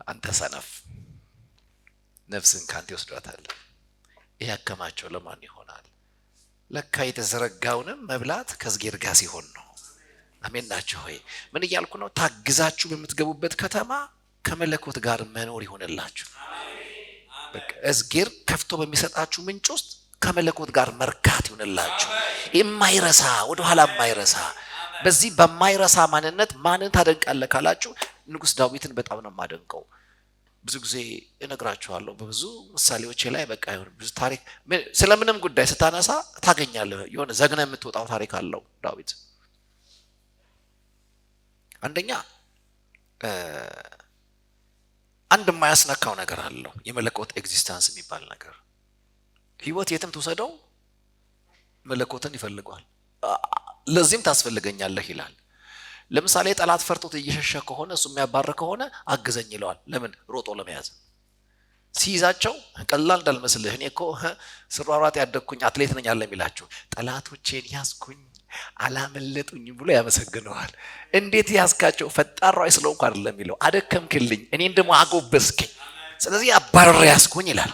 አንተ ሰነፍ ነፍስን ካንተ ይወስዷታል። ይህ ያከማቸው ለማን ይሆናል? ለካ የተዘረጋውንም መብላት ከእግዚአብሔር ጋር ሲሆን ነው። አሜን ናችሁ ሆይ? ምን እያልኩ ነው? ታግዛችሁ በምትገቡበት ከተማ ከመለኮት ጋር መኖር ይሆንላችሁ። በቃ እግዚአብሔር ከፍቶ በሚሰጣችሁ ምንጭ ውስጥ ከመለኮት ጋር መርካት ይሆንላችሁ። የማይረሳ ወደ ኋላ የማይረሳ በዚህ በማይረሳ ማንነት ማንን ታደንቃለህ ካላችሁ ንጉስ ዳዊትን በጣም ነው የማደንቀው። ብዙ ጊዜ እነግራችኋለሁ በብዙ ምሳሌዎች ላይ በቃ ይሁን ብዙ ታሪክ ስለምንም ጉዳይ ስታነሳ ታገኛለህ። የሆነ ዘግነ የምትወጣው ታሪክ አለው ዳዊት። አንደኛ አንድ የማያስነካው ነገር አለው፣ የመለኮት ኤግዚስተንስ የሚባል ነገር። ህይወት የትም ትወሰደው መለኮትን ይፈልገዋል። ለዚህም ታስፈልገኛለህ ይላል። ለምሳሌ ጠላት ፈርቶት እየሸሸ ከሆነ እሱ የሚያባረ ከሆነ አግዘኝ ይለዋል። ለምን? ሮጦ ለመያዝ። ሲይዛቸው ቀላል እንዳልመስልህ እኔ እኮ ስሯሯጥ ያደግኩኝ አትሌት ነኝ አለ የሚላቸው። ጠላቶቼን ያዝኩኝ አላመለጡኝ ብሎ ያመሰግነዋል። እንዴት ያዝካቸው? ፈጣራው ስለሆንኩ አይደለም የሚለው፣ አደከምክልኝ፣ እኔን ደግሞ አጎበስከኝ፣ ስለዚህ አባረር ያዝኩኝ ይላል።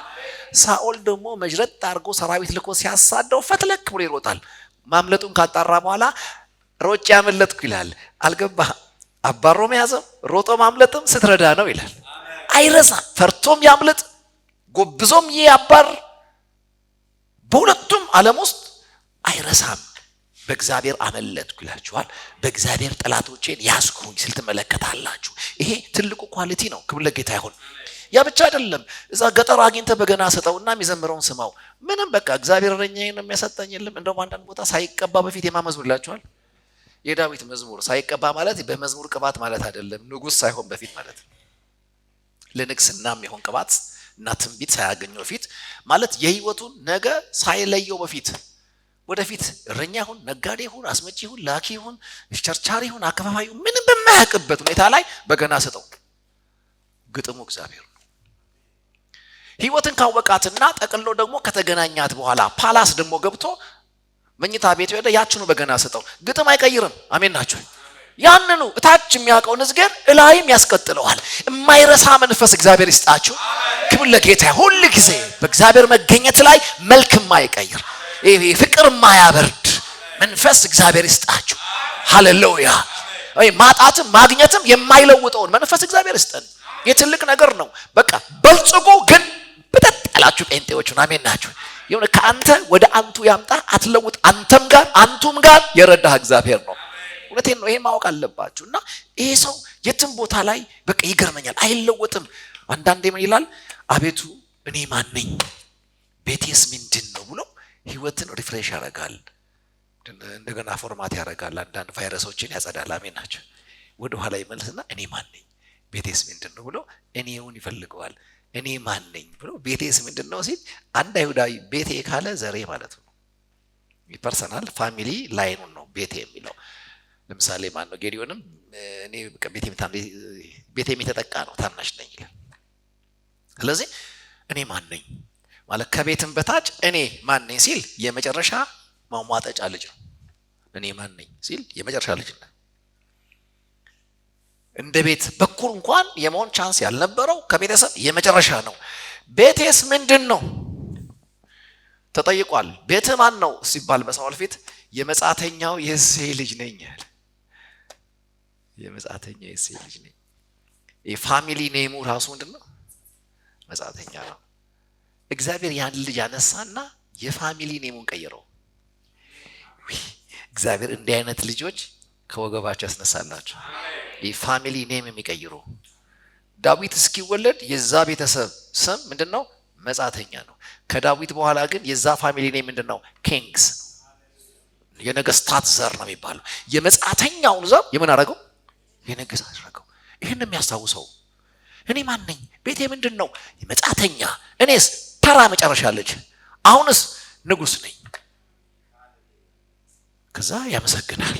ሳኦል ደግሞ መጅረጥ አድርጎ ሰራዊት ልኮ ሲያሳደው ፈትለክ ብሎ ይሮጣል። ማምለጡን ካጣራ በኋላ ሮጬ ያመለጥኩ ይላል። አልገባህ? አባሮ መያዝም ሮጦ ማምለጥም ስትረዳ ነው ይላል። አይረሳም። ፈርቶም ያምለጥ ጎብዞም ያባር፣ በሁለቱም ዓለም ውስጥ አይረሳም። በእግዚአብሔር አመለጥኩ ይላችኋል። በእግዚአብሔር ጠላቶቼን ያዝኩኝ ሲል ትመለከታላችሁ። ይሄ ትልቁ ኳሊቲ ነው። ክብር ለጌታ ይሁን። ያ ብቻ አይደለም። እዛ ገጠር አግኝተህ በገና ሰጠውና የሚዘምረውን ስማው። ምንም በቃ እግዚአብሔር እረኛዬ ነው የሚያሰጠኝ የለም። እንደውም አንዳንድ ቦታ ሳይቀባ በፊት የማመዝሙር ይላችኋል። የዳዊት መዝሙር ሳይቀባ ማለት በመዝሙር ቅባት ማለት አይደለም፣ ንጉስ ሳይሆን በፊት ማለት ነው። ለንግስናም ይሆን ቅባት እና ትንቢት ሳያገኘው በፊት ማለት የህይወቱን ነገ ሳይለየው በፊት ወደፊት እረኛ ይሁን ነጋዴ ይሁን አስመጪ ይሁን ላኪ ይሁን ቸርቻሪ ይሁን አከፋፋይ ምንም በማያውቅበት ሁኔታ ላይ በገና ሰጠው። ግጥሙ እግዚአብሔር ነው። ህይወትን ካወቃትና ጠቅሎ ደግሞ ከተገናኛት በኋላ ፓላስ ደግሞ ገብቶ መኝታ ቤት ወደ ያችኑ በገና ሰጠው። ግጥም አይቀይርም። አሜን ናችሁ? ያንኑ እታች የሚያውቀው ንዝገር እላይም ያስቀጥለዋል። የማይረሳ መንፈስ እግዚአብሔር ይስጣችሁ። ክብር ለጌታ። ሁሉ ጊዜ በእግዚአብሔር መገኘት ላይ መልክ የማይቀይር ፍቅር የማያበርድ መንፈስ እግዚአብሔር ይስጣችሁ። ሃሌሉያ። ማጣትም ማግኘትም የማይለውጠውን መንፈስ እግዚአብሔር ይስጠን። የትልቅ ነገር ነው። በቃ በልጽጉ ግን በጠጥ ያላችሁ ጴንጤዎቹን አሜን ናችሁ? የሆነ ከአንተ ወደ አንቱ ያምጣ አትለውጥ። አንተም ጋር አንቱም ጋር የረዳህ እግዚአብሔር ነው። እውነቴን ነው። ይሄ ማወቅ አለባችሁ። እና ይሄ ሰው የትም ቦታ ላይ በቃ ይገርመኛል፣ አይለወጥም። አንዳንዴ ምን ይላል? አቤቱ እኔ ማን ነኝ? ቤቴስ ምንድን ነው ብሎ ህይወትን ሪፍሬሽ ያደርጋል፣ እንደገና ፎርማት ያደርጋል፣ አንዳንድ ቫይረሶችን ያጸዳል። አሜን ናቸው። ወደ ኋላ ይመልስና እኔ ማን ነኝ ቤቴስ ምንድን ነው ብሎ እኔውን ይፈልገዋል። እኔ ማን ነኝ ብሎ ቤቴስ ምንድን ነው ሲል አንድ አይሁዳዊ ቤቴ ካለ ዘሬ ማለት ነው። ፐርሰናል ፋሚሊ ላይኑን ነው ቤቴ የሚለው። ለምሳሌ ማን ነው ጌዲዮንም እኔ ቤቴ የሚተጠቃ ነው ታናሽ ነኝ ይላል። ስለዚህ እኔ ማን ነኝ ማለት ከቤትም በታች እኔ ማን ነኝ ሲል የመጨረሻ ማሟጠጫ ልጅ ነው። እኔ ማን ነኝ ሲል የመጨረሻ ልጅ ነው። እንደ ቤት በኩል እንኳን የመሆን ቻንስ ያልነበረው ከቤተሰብ የመጨረሻ ነው። ቤቴስ ምንድን ነው ተጠይቋል። ቤት ማን ነው ሲባል በሳኦል ፊት የመጻተኛው የእሴይ ልጅ ነኝ ያለ። የመጻተኛው የእሴይ ልጅ ነኝ። የፋሚሊ ኔሙ ራሱ ምንድነው? መጻተኛ ነው። እግዚአብሔር ያን ልጅ ያነሳና የፋሚሊ ኔሙን ቀይረው። እግዚአብሔር እንዲህ አይነት ልጆች ከወገባቸው ያስነሳላቸው። የፋሚሊ ኔም የሚቀይሩ ዳዊት እስኪወለድ የዛ ቤተሰብ ስም ምንድነው? መጻተኛ ነው። ከዳዊት በኋላ ግን የዛ ፋሚሊ ኔም ምንድነው? ኪንግስ፣ የነገስታት ዘር ነው የሚባለው። የመጻተኛውን ዘር የምን አደረገው? የነገስታት አደረገው። ይህን የሚያስታውሰው እኔ ማን ነኝ? ቤቴ ምንድን ነው? የመጻተኛ። እኔስ ተራ መጨረሻ ልጅ፣ አሁንስ ንጉስ ነኝ። ከዛ ያመሰግናል።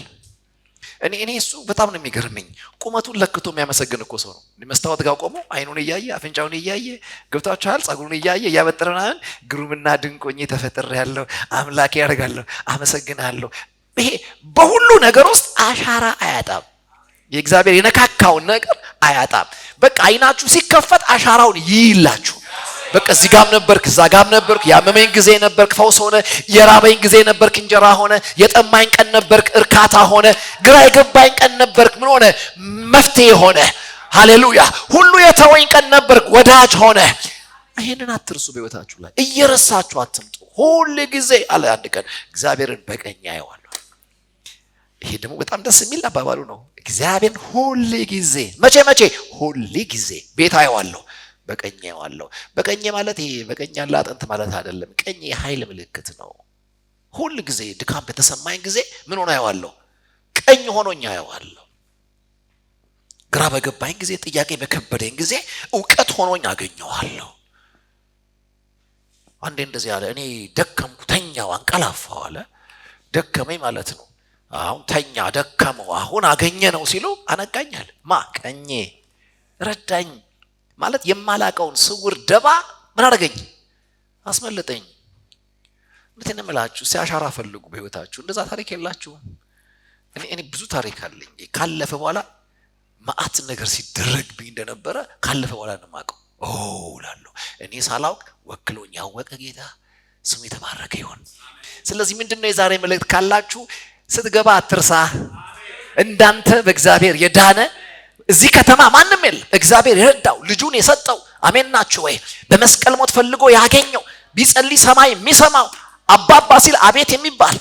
እኔ እሱ በጣም ነው የሚገርመኝ። ቁመቱን ለክቶ የሚያመሰግን እኮ ሰው ነው። መስታወት ጋር ቆሞ አይኑን እያየ አፍንጫውን እያየ ገብታችኋል፣ ጸጉሩን እያየ እያበጠረናል። ግሩምና ድንቆኝ ተፈጥሬያለሁ፣ አምላኬ ያደርጋለሁ፣ አመሰግናለሁ። ይሄ በሁሉ ነገር ውስጥ አሻራ አያጣም። የእግዚአብሔር የነካካውን ነገር አያጣም። በቃ አይናችሁ ሲከፈት አሻራውን ይይላችሁ። በቃ እዚህ ጋም ነበርክ፣ እዛ ጋም ነበርክ፣ ያመመኝ ጊዜ ነበርክ፣ ፈውስ ሆነ። የራበኝ ጊዜ ነበርክ፣ እንጀራ ሆነ። የጠማኝ ቀን ነበርክ፣ እርካታ ሆነ። ግራ የገባኝ ቀን ነበርክ፣ ምን ሆነ? መፍትሄ ሆነ። ሃሌሉያ። ሁሉ የተወኝ ቀን ነበርክ፣ ወዳጅ ሆነ። ይሄንን አትርሱ። በህይወታችሁ ላይ እየረሳችሁ አትምጡ። ሁሉ ጊዜ አለ አንድ ቀን እግዚአብሔርን በቀኝ አየዋለሁ። ይሄ ደግሞ በጣም ደስ የሚል አባባሉ ነው። እግዚአብሔርን ሁሉ ጊዜ መቼ ሁሉ ጊዜ ቤት አየዋለሁ፣ በቀኝ አየዋለሁ። በቀኝ ማለት ይሄ በቀኝ ያለ አጥንት ማለት አይደለም። ቀኝ የኃይል ምልክት ነው። ሁሉ ጊዜ ድካም በተሰማኝ ጊዜ ምን ሆነ አየዋለሁ? ቀኝ ሆኖኝ አየዋለሁ። ግራ በገባኝ ጊዜ፣ ጥያቄ በከበደኝ ጊዜ እውቀት ሆኖኝ አገኘዋለሁ። አንዴ እንደዚህ አለ፣ እኔ ደከምኩ፣ ተኛው፣ አንቀላፋው አለ። ደከመኝ ማለት ነው። አሁን ተኛ፣ ደከመው፣ አሁን አገኘ ነው ሲሉ አነቃኛል። ቀኜ ረዳኝ ማለት የማላቀውን ስውር ደባ ምን አደረገኝ? አስመለጠኝ። እንዴት እንምላችሁ? ሲያሻራ ፈልጉ በህይወታችሁ። እንደዛ ታሪክ የላችሁም? እኔ ብዙ ታሪክ አለኝ። ካለፈ በኋላ ማአት ነገር ሲደረግብኝ እንደነበረ ካለፈ በኋላ ነው የማውቀው። እላለሁ እኔ ሳላውቅ ወክሎኝ ያወቀ ጌታ ስሙ የተባረከ ይሁን። ስለዚህ ምንድነው የዛሬ መልእክት ካላችሁ ስትገባ አትርሳ፣ እንዳንተ በእግዚአብሔር የዳነ እዚህ ከተማ ማንም የለም። እግዚአብሔር የረዳው ልጁን የሰጠው አሜን ናችሁ ወይ? በመስቀል ሞት ፈልጎ ያገኘው፣ ቢጸልይ ሰማይ የሚሰማው፣ አባባ ሲል አቤት የሚባል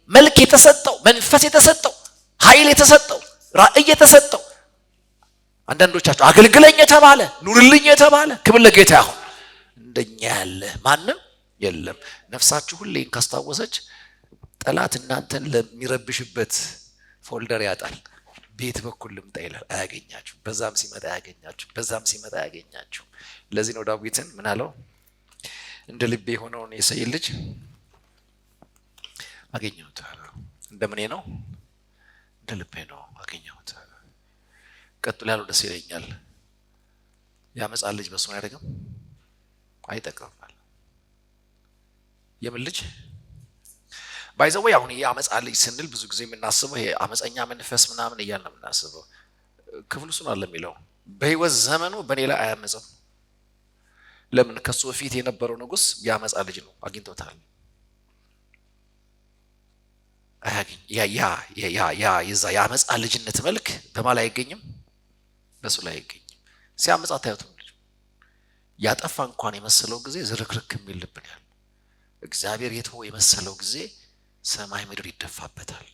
መልክ የተሰጠው፣ መንፈስ የተሰጠው፣ ኃይል የተሰጠው፣ ራእይ የተሰጠው፣ አንዳንዶቻችሁ አገልግለኝ የተባለ፣ ኑርልኝ የተባለ፣ ክብር ለጌታ ይሁን። እንደኛ ያለ ማንም የለም። ነፍሳችሁ ሁሌን ካስታወሰች ጠላት እናንተን ለሚረብሽበት ፎልደር ያጣል። ቤት በኩል ልምጣ ይላል፣ አያገኛችሁ። በዛም ሲመጣ አያገኛችሁ፣ በዛም ሲመጣ አያገኛችሁ። ለዚህ ነው ዳዊትን ምን አለው? እንደ ልቤ የሆነውን የእሴይን ልጅ አገኘሁት። እንደምኔ ነው? እንደ ልቤ ነው አገኘሁት። ቀጥሎ ያለው ደስ ይለኛል። ያመጻ ልጅ በሱ አያደርግም፣ አይጠቅምም። የምን ልጅ ባይዘው አሁን የአመጻ ልጅ ስንል ብዙ ጊዜ የምናስበው ይሄ አመፀኛ መንፈስ ምናምን እያልን ነው የምናስበው። ክፍሉ እሱን አለ የሚለው በህይወት ዘመኑ በኔ ላይ አያመፀም። ለምን? ከሱ በፊት የነበረው ንጉስ ያመጻ ልጅ ነው፣ አግኝቶታል። አያገኝ የዛ ያመጻ ልጅነት መልክ በማን ላይ አይገኝም? በሱ ላይ አይገኝም። ሲያመጻ ታዩትም ልጅ ያጠፋ እንኳን የመሰለው ጊዜ ዝርክርክ የሚል ልብ ነው ያለው። እግዚአብሔር የተወው የመሰለው ጊዜ ሰማይ ምድር ይደፋበታል።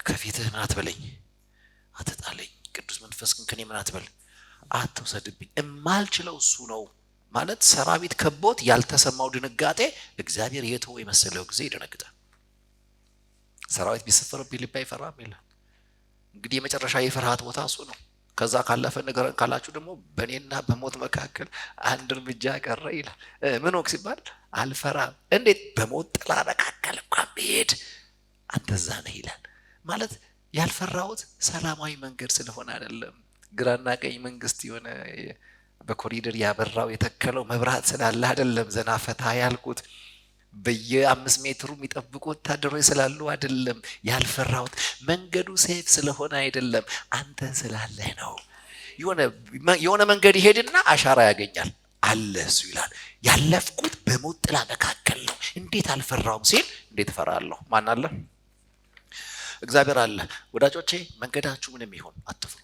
ከፊትህ ምን አትበለኝ፣ አትጣለኝ። ቅዱስ መንፈስ ግን ከኔ ምን አትበል፣ አትውሰድብኝ። እማልችለው እሱ ነው ማለት ሰራዊት ከቦት ያልተሰማው ድንጋጤ እግዚአብሔር የተወው የመሰለው ጊዜ ይደነግጣል። ሰራዊት ቢሰፈርብኝ ልብ አይፈራም ይላል። እንግዲህ የመጨረሻ የፍርሃት ቦታ እሱ ነው። ከዛ ካለፈ ነገር ካላችሁ ደግሞ በእኔና በሞት መካከል አንድ እርምጃ ቀረ ይላል። ምን ወቅ ሲባል አልፈራም። እንዴት? በሞት ጥላ መካከል እንኳን ብሄድ አንተ እዛ ነህ ይላል። ማለት ያልፈራሁት ሰላማዊ መንገድ ስለሆነ አይደለም። ግራና ቀኝ መንግስት የሆነ በኮሪደር ያበራው የተከለው መብራት ስላለ አይደለም። ዘና ፈታ ያልኩት በየ5 ሜትሩ የሚጠብቁ ወታደሮች ስላሉ አይደለም። ያልፈራሁት መንገዱ ሴፍ ስለሆነ አይደለም፣ አንተ ስላለህ ነው። የሆነ መንገድ ይሄድና አሻራ ያገኛል አለ እሱ ይላል። ያለፍኩት በሞት ጥላ መካከል ነው፣ እንዴት አልፈራሁም ሲል እንዴት እፈራለሁ? ማን አለ? እግዚአብሔር አለ። ወዳጆቼ መንገዳችሁ ምንም ይሁን አትፍሩ።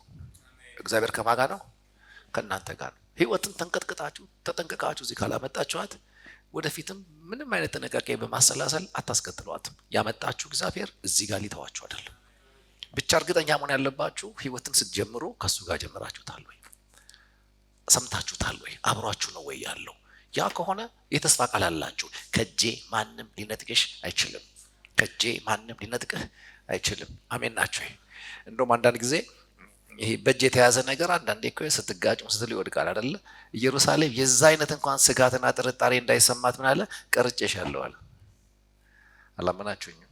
እግዚአብሔር ከማን ጋር ነው? ከእናንተ ጋር ነው። ህይወትን ተንቀጥቅጣችሁ ተጠንቀቃችሁ እዚህ ካላመጣችኋት ወደፊትም ምንም አይነት ጥንቃቄ በማሰላሰል አታስከትሏትም። ያመጣችሁ እግዚአብሔር እዚህ ጋር ሊተዋችሁ አይደለም። ብቻ እርግጠኛ መሆን ያለባችሁ ህይወትን ስትጀምሩ ከሱ ጋር ጀምራችሁታል ወይ? ሰምታችሁታል ወይ? አብሯችሁ ነው ወይ ያለው? ያ ከሆነ የተስፋ ቃል አላችሁ። ከጄ ማንም ሊነጥቅሽ አይችልም። ከጄ ማንም ሊነጥቅህ አይችልም። አሜን ናችሁ? እንደውም አንዳንድ ጊዜ ይሄ በእጅ የተያዘ ነገር አንዳንዴ እኮ ስትጋጭም ስትል ይወድቃል አይደል? ኢየሩሳሌም የዛ አይነት እንኳን ስጋትና ጥርጣሬ እንዳይሰማት ምን አለ? ቀርጬሻለሁ አለ። አላመናችሁኝም?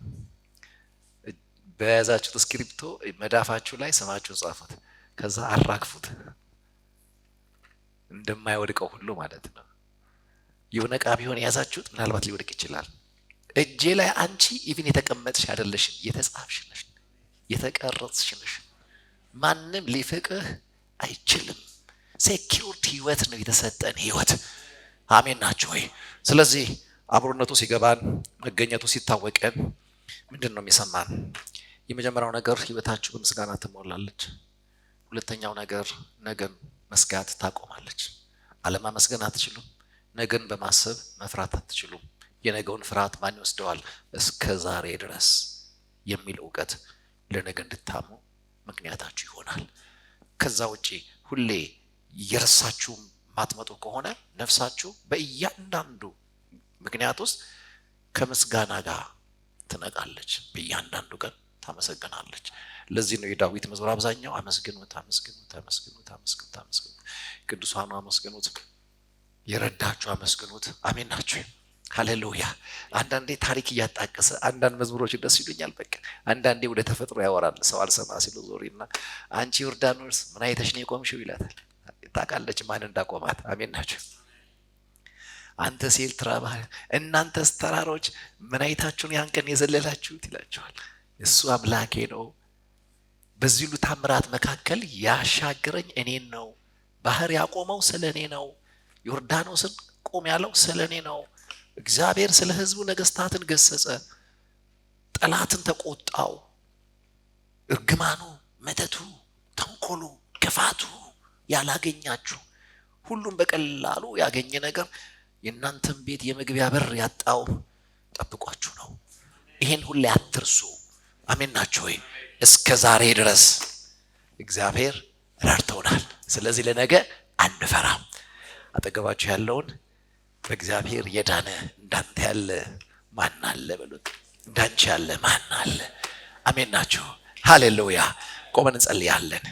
በያዛችሁት እስክሪፕቶ መዳፋችሁ ላይ ስማችሁን ጻፉት፣ ከዛ አራግፉት እንደማይወድቀው ሁሉ ማለት ነው። የሆነ ዕቃ ቢሆን የያዛችሁት ምናልባት ሊወድቅ ይችላል። እጄ ላይ አንቺ ኢቭን የተቀመጥሽ አይደለሽም፣ የተጻፍሽ ነሽ፣ የተቀረጽሽ ነሽ። ማንም ሊፍቅህ አይችልም። ሴኪዩርድ ህይወት ነው የተሰጠን ህይወት። አሜን ናችሁ ወይ? ስለዚህ አብሮነቱ ሲገባን መገኘቱ ሲታወቀን ምንድን ነው የሚሰማን? የመጀመሪያው ነገር ህይወታችሁ በምስጋና ትሞላለች። ሁለተኛው ነገር ነገን መስጋት ታቆማለች። አለማመስገን አትችሉም። ነገን በማሰብ መፍራት አትችሉም። የነገውን ፍርሃት ማን ይወስደዋል? እስከ ዛሬ ድረስ የሚል እውቀት ለነገ እንድታሙ ምክንያታችሁ ይሆናል። ከዛ ውጪ ሁሌ የረሳችሁ ማትመጡ ከሆነ ነፍሳችሁ በእያንዳንዱ ምክንያት ውስጥ ከምስጋና ጋር ትነቃለች። በእያንዳንዱ ቀን ታመሰግናለች። ለዚህ ነው የዳዊት መዝሙር አብዛኛው አመስግኑት፣ አመስግኑት፣ አመስግኑት፣ አመስግኑት፣ አመስግኑት፣ ቅዱሳኑ አመስግኑት፣ የረዳችሁ አመስግኑት። አሜን ናችሁ? ሃሌሉያ። አንዳንዴ ታሪክ እያጣቀሰ አንዳንድ መዝሙሮች ደስ ይሉኛል። በቃ አንዳንዴ ወደ ተፈጥሮ ያወራል። ሰው አልሰማ ሲሉ ዞሪና አንቺ ዮርዳኖስ ምን አይተሽ ነው የቆምሽው ይላታል። ታውቃለች ማን እንዳቆማት። አሜን ናችሁ? አንተ ኤርትራ ባህር፣ እናንተስ ተራሮች ምን አይታችሁ ያን ቀን የዘለላችሁት ይላቸዋል። እሱ አምላኬ ነው። በዚህ ሁሉ ታምራት መካከል ያሻገረኝ እኔን ነው። ባህር ያቆመው ስለኔ ነው። ዮርዳኖስን ቆም ያለው ስለኔ ነው። እግዚአብሔር ስለ ህዝቡ ነገስታትን ገሰጸ፣ ጠላትን ተቆጣው። እርግማኑ፣ መተቱ፣ ተንኮሉ፣ ክፋቱ ያላገኛችሁ ሁሉም በቀላሉ ያገኘ ነገር የእናንተን ቤት የመግቢያ በር ያጣው ጠብቋችሁ ነው። ይሄን ሁሉ አትርሱ። አሜን ናችሁ ወይ? እስከ ዛሬ ድረስ እግዚአብሔር ረድቶናል። ስለዚህ ለነገ አንፈራም። አጠገባችሁ ያለውን በእግዚአብሔር የዳነ እንዳንተ ያለ ማን አለ በሉት። እንዳንቺ ያለ ማን አለ? አሜን ናችሁ? ሃሌሉያ። ቆመን እንጸልያለን።